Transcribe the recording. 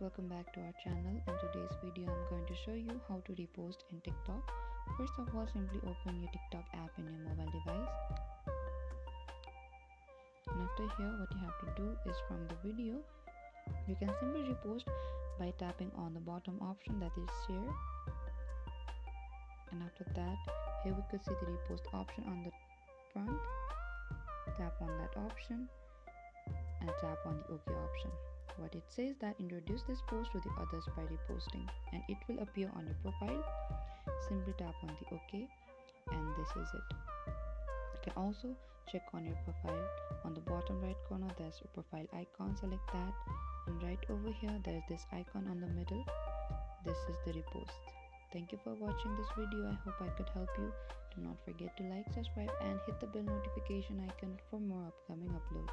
welcome back to our channel. In today's video I'm going to show you how to repost in TikTok. First of all, simply open your TikTok app in your mobile device, and after here what you have to do is from the video you can simply repost by tapping on the bottom option that is share, and after that here we could see the repost option on the front. Tap on that option and tap on the OK option. What it says that introduce this post to the others by reposting, and it will appear on your profile. Simply tap on the OK, and this is it. You can also check on your profile. On the bottom right corner there's a profile icon, select that, and right over here there's this icon on the middle. This is the repost. Thank you for watching this video. I hope I could help you. Do not forget to like, subscribe and hit the bell notification icon for more upcoming uploads.